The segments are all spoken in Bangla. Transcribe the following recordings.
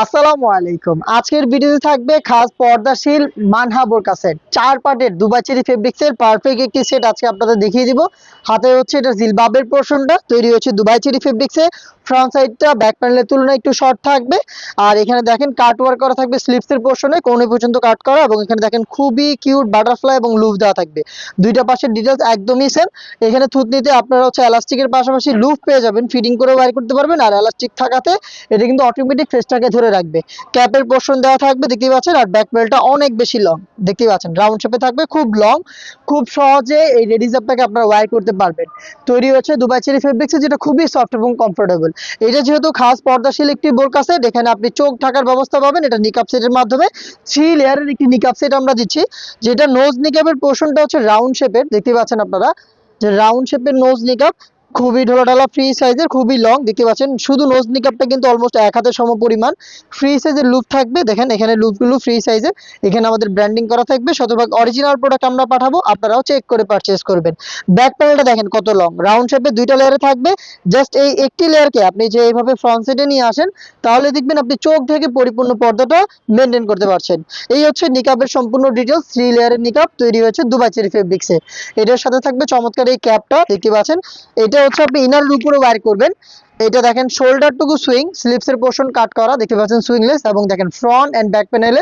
আসসালামু আলাইকুম। আজকের ভিডিওতে থাকবে খাস পর্দাশীল মানহা বোরকা সেট। 4 পার্টের দুবাই চেরি ফেব্রিক্সের পারফেক্ট একটি সেট আজকে আপনাদের দেখিয়ে দিব। হাতে হচ্ছে এটা জিলবাবের পোরশনটা তৈরি হচ্ছে দুবাই চেরি ফেব্রিক্সে। ফ্রন্ট সাইডটা ব্যাক প্যানেলের তুলনায় একটু শর্ট থাকবে। আর এখানে দেখেন কাট ওয়ার্ক করা থাকবে স্লিভসের পোরশনে কোণে পর্যন্ত কাট করা, এবং এখানে দেখেন খুবই কিউট বাটারফ্লাই এবং লুপ দেওয়া থাকবে। দুইটা পাশের ডিটেইলস একদমই সেম। এখানে থুতনিতে আপনারা হচ্ছে এলাস্টিকের পাশাপাশি লুপ পেয়ে যাবেন, ফিটিং করে ওয়্যার করতে পারবেন। আর এলাস্টিক থাকাতে এটা কিন্তু অটোমেটিক ফেসটাকে ধরে রাখবে। ক্যাপের পোর্শন দেওয়া থাকবে দেখতেই পাচ্ছেন, আর ব্যাক প্যানেলটা অনেক বেশি লং দেখতেই পাচ্ছেন, রাউন্ড শেপে থাকবে, খুব লং। খুব সহজে এই রেডি জাপটাকে আপনারা ওয়্যার করতে পারবেন। তৈরি হচ্ছে দুবাই চেরি ফেব্রিক্সে, যেটা খুবই সফট এবং কমফোর্টেবল। এটা যেহেতু খাস পর্দাশীল একটি বোরকা সেট, এখানে আপনি চোখ ঢাকার ব্যবস্থা পাবেন। এটা নিকাব সেটের মাধ্যমে 3 লেয়ারের একটি নিকাব সেট আমরা দিচ্ছি, যেটা নোজ নিকাবের পোর্শনটা হচ্ছে রাউন্ড শেপের দেখতে পাচ্ছেন আপনারা, যে রাউন্ড শেপের নোজ নিকাব, খুবই ঢোলাঢালা ফ্রি সাইজের, খুবই লং দেখতে পাচ্ছেন। শুধু নোজ নিকাবটা কিন্তু অলমোস্ট এক হাতের সম পরিমাণ। ফ্রি সাইজের লুপ থাকবে, দেখেন এখানে লুপগুলো ফ্রি সাইজের। এখানে আমাদের ব্র্যান্ডিং করা থাকবে, শতভাগ অরিজিনাল প্রোডাক্ট আমরা পাঠাবো, আপনারাও চেক করে পারচেজ করবেন। ব্যাক প্যানেলটা দেখেন কত লং, রাউন্ড শেপে দুইটা লেয়ারে থাকবে। জাস্ট এই একটি লেয়ারকে আপনি যে এইভাবে ফ্রন্ট সাইডে নিয়ে আসেন, তাহলে দেখবেন আপনি চোখ ঢেকে পরিপূর্ণ পর্দাটা মেনটেন করতে পারছেন। এই হচ্ছে নিকাবের সম্পূর্ণ ডিটেলস। 3 লেয়ারের নিকাব তৈরি হয়েছে দুবাই চেরি ফেব্রিক্সে। এটার সাথে থাকবে চমৎকার এই ক্যাপটা দেখতে পাচ্ছেন। এটা হচ্ছে আপনি ইনারের উপরে ওয়্যার করবেন। এটা দেখেন শোল্ডারটুকু সুইং, স্লিপসের পোর্শন কাট করা দেখতে পাচ্ছেন সুইংলেস, এবং দেখেন ফ্রন্ট এন্ড ব্যাক প্যানেলে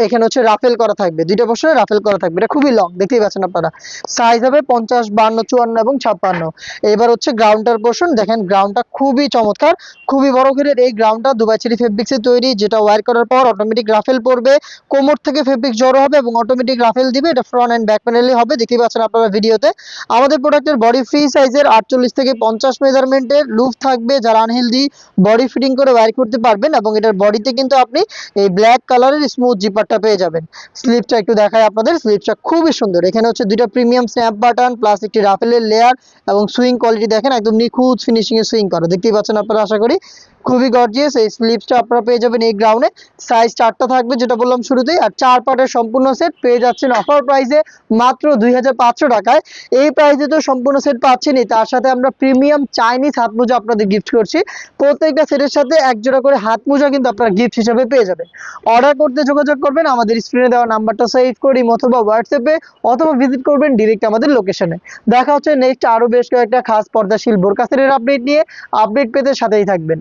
এখানে হচ্ছে রাফেল করা থাকবে, দুইটা পোর্শনে রাফেল করা থাকবে। এটা খুবই লং দেখতেই পাচ্ছেন আপনারা। সাইজ হবে 50, 52, 54 এবং 56। এবার হচ্ছে গ্রাউন্ডটার পোর্শন দেখেন, গ্রাউন্ডটা খুবই চমৎকার, খুবই বড় ঘেরের এই গ্রাউন্ডটা দুবাই চেরি ফেব্রিক্সে তৈরি, যেটা ওয়্যার করার পর অটোমেটিক রাফেল পড়বে, কোমর থেকে ফেব্রিক জড়ো হবে এবং অটোমেটিক রাফেল দিবে। এটা ফ্রন্ট এন্ড ব্যাক প্যানেলে হবে দেখতেই পাচ্ছেন আপনারা ভিডিওতে। আমাদের প্রোডাক্টের বডি ফ্রি সাইজের 48 থেকে 50 মেজারমেন্টের লুপ থাকবে, যারা আনহেলদি বডি ফিটিং করে ওয়্যার করতে পারবেন। এবং এটার বডিতে কিন্তু আপনি এই ব্ল্যাক কালারের স্মুথ জিপারটা পেয়ে যাবেন। স্লিপটা একটু দেখায় আপনাদের, স্লিপটা খুবই সুন্দর। এখানে হচ্ছে দুইটা প্রিমিয়াম স্ন্যাপ বাটন প্লাস একটি রাফেলের লেয়ার, এবং সুইং কোয়ালিটি দেখেন একদম নিখুঁত ফিনিশিং এ সুইং করা দেখতেই পাচ্ছেন আপনারা, আশা করি খুবই গর্জিয়াস। এই স্লিপসটা আপনারা পেয়ে যাবেন এই গ্রাউন্ডে। সাইজ 4টা থাকবে যেটা বললাম শুরুতেই, আর 4 পার্টের সম্পূর্ণ সেট পেয়ে যাচ্ছেন অফার প্রাইসে মাত্র 2500 টাকায়। এই প্রাইসে তো সম্পূর্ণ সেট পাচ্ছেনই, তার সাথে আমরা প্রিমিয়াম চাইনিজ হাত মোজা আপনাদের গিফট করছি। প্রত্যেকটা সেটের সাথে এক জোড়া করে হাত মোজা কিন্তু আপনারা গিফট হিসেবে পেয়ে যাবেন। অর্ডার করতে যোগাযোগ করবেন আমাদের স্ক্রিনে দেওয়া নাম্বারটা সেভ করে অথবা হোয়াটসঅ্যাপে, অথবা ভিজিট করবেন ডিরেক্ট আমাদের লোকেশনে। দেখা হচ্ছে নেক্সট আরো বেশ কয়েকটা খাস পর্দাশীল বোরকা সেটের আপডেট নিয়ে। আপডেট পেতে সাথেই থাকবেন।